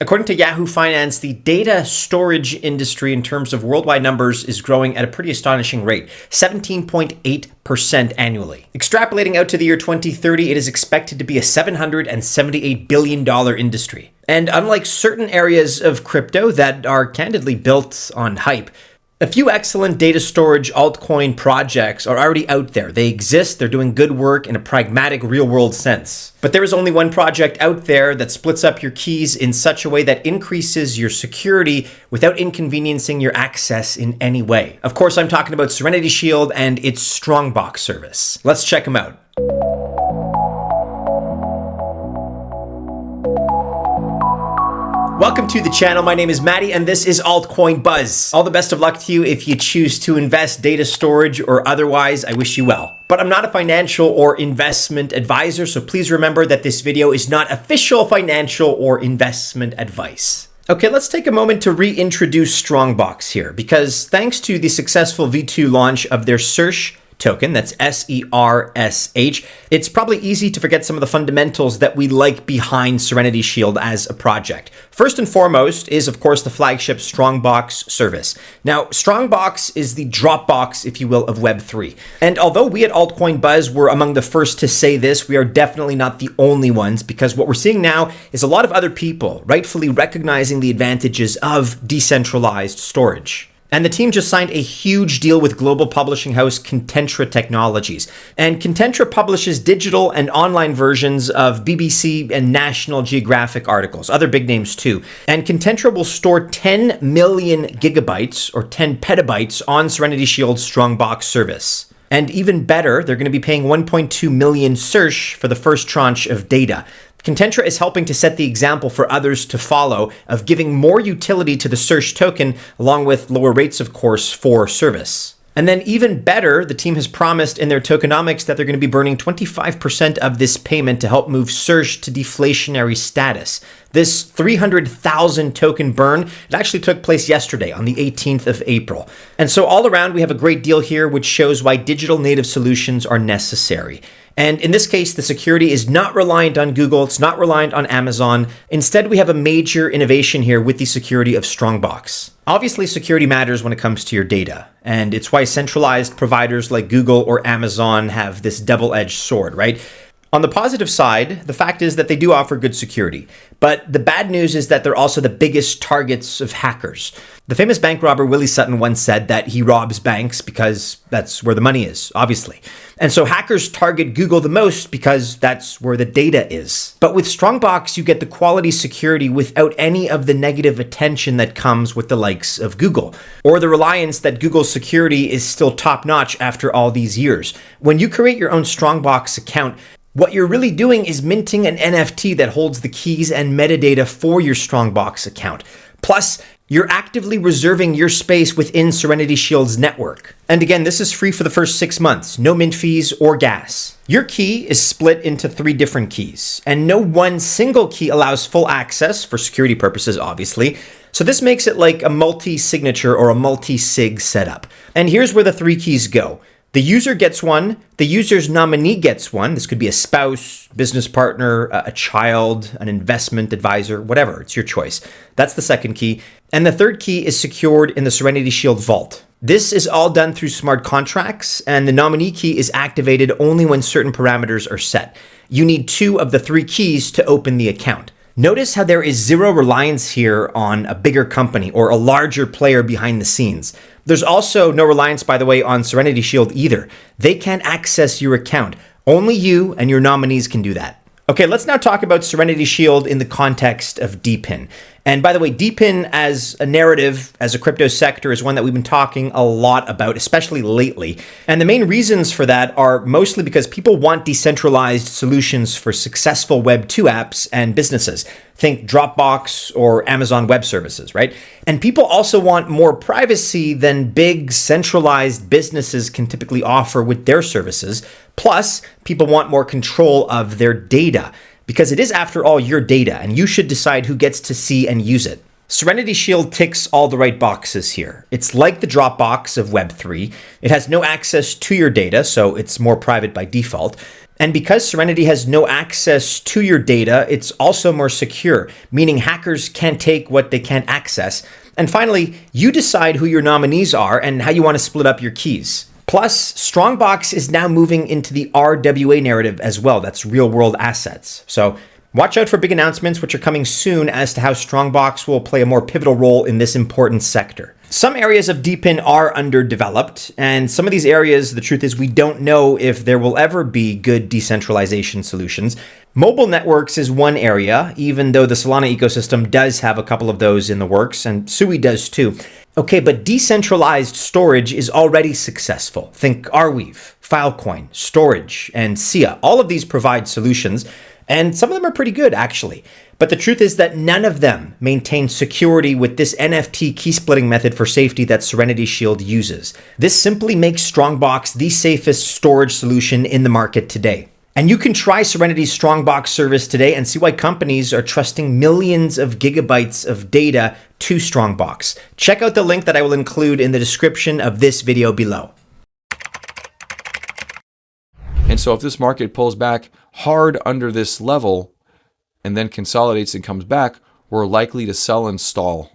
According to Yahoo Finance, the data storage industry in terms of worldwide numbers is growing at a pretty astonishing rate, 17.8% annually. Extrapolating out to the year 2030, it is expected to be a $778 billion industry. And unlike certain areas of crypto that are candidly built on hype, a few excellent data storage altcoin projects are already out there. They exist, they're doing good work in a pragmatic, real-world sense. But there is only one project out there that splits up your keys in such a way that increases your security without inconveniencing your access in any way. Of course, I'm talking about Serenity Shield and its StrongBox service. Let's check them out. Welcome to the channel. My name is Maddie and this is Altcoin Buzz. All the best of luck to you if you choose to invest data storage or otherwise. I wish you well. But I'm not a financial or investment advisor, so please remember that this video is not official financial or investment advice. Okay, let's take a moment to reintroduce StrongBox here, because thanks to the successful V2 launch of their SERSH token, that's SERSH, it's probably easy to forget some of the fundamentals that we like behind Serenity Shield as a project. First and foremost is, of course, the flagship StrongBox service. Now, StrongBox is the Dropbox, if you will, of Web3. And although we at Altcoin Buzz were among the first to say this, we are definitely not the only ones, because what we're seeing now is a lot of other people rightfully recognizing the advantages of decentralized storage. And the team just signed a huge deal with global publishing house Contentra Technologies. And Contentra publishes digital and online versions of BBC and National Geographic articles, other big names too. And Contentra will store 10 million gigabytes or 10 petabytes on Serenity Shield's StrongBox service. And even better, they're going to be paying 1.2 million SERSH for the first tranche of data. Contentra is helping to set the example for others to follow of giving more utility to the SERSH token, along with lower rates, of course, for service. And then even better, the team has promised in their tokenomics that they're going to be burning 25% of this payment to help move SERSH to deflationary status. This 300,000 token burn, it actually took place yesterday on the 18th of April. And so all around, we have a great deal here, which shows why digital native solutions are necessary. And in this case, the security is not reliant on Google. It's not reliant on Amazon. Instead, we have a major innovation here with the security of StrongBox. Obviously, security matters when it comes to your data. And it's why centralized providers like Google or Amazon have this double-edged sword, right? On the positive side, the fact is that they do offer good security. But the bad news is that they're also the biggest targets of hackers. The famous bank robber Willie Sutton once said that he robs banks because that's where the money is, obviously. And so hackers target Google the most because that's where the data is. But with StrongBox, you get the quality security without any of the negative attention that comes with the likes of Google, or the reliance that Google's security is still top-notch after all these years. When you create your own StrongBox account, what you're really doing is minting an NFT that holds the keys and metadata for your StrongBox account. Plus, you're actively reserving your space within Serenity Shield's network. And again, this is free for the first 6 months, no mint fees or gas. Your key is split into 3 different keys, and no one single key allows full access for security purposes, obviously. So this makes it like a multi-signature or a multi-sig setup. And here's where the 3 keys go. The user gets one, the user's nominee gets one. This could be a spouse, business partner, a child, an investment advisor, whatever, it's your choice. That's the second key. And the third key is secured in the Serenity Shield vault. This is all done through smart contracts, and the nominee key is activated only when certain parameters are set. You need 2 of the 3 keys to open the account. Notice how there is zero reliance here on a bigger company or a larger player behind the scenes. There's also no reliance, by the way, on Serenity Shield either. They can't access your account. Only you and your nominees can do that. Okay, let's now talk about Serenity Shield in the context of DePin. And by the way, DePin as a narrative, as a crypto sector, is one that we've been talking a lot about, especially lately. And the main reasons for that are mostly because people want decentralized solutions for successful Web 2 apps and businesses. Think Dropbox or Amazon Web Services, right? And people also want more privacy than big centralized businesses can typically offer with their services. Plus, people want more control of their data, because it is, after all, your data, and you should decide who gets to see and use it. Serenity Shield ticks all the right boxes here. It's like the Dropbox of Web3. It has no access to your data, so it's more private by default. And because Serenity has no access to your data, it's also more secure, meaning hackers can't take what they can't access. And finally, you decide who your nominees are and how you want to split up your keys. Plus, StrongBox is now moving into the RWA narrative as well. That's real world assets. So watch out for big announcements, which are coming soon, as to how StrongBox will play a more pivotal role in this important sector. Some areas of DePin are underdeveloped, and some of these areas, the truth is, we don't know if there will ever be good decentralization solutions. Mobile networks is one area, even though the Solana ecosystem does have a couple of those in the works, and Sui does too. Okay, but decentralized storage is already successful. Think Arweave, Filecoin, Storage, and Sia. All of these provide solutions, and some of them are pretty good, actually. But the truth is that none of them maintain security with this NFT key splitting method for safety that Serenity Shield uses. This simply makes StrongBox the safest storage solution in the market today. And you can try Serenity's StrongBox service today and see why companies are trusting millions of gigabytes of data to StrongBox. Check out the link that I will include in the description of this video below. And so if this market pulls back hard under this level and then consolidates and comes back, we're likely to sell and stall.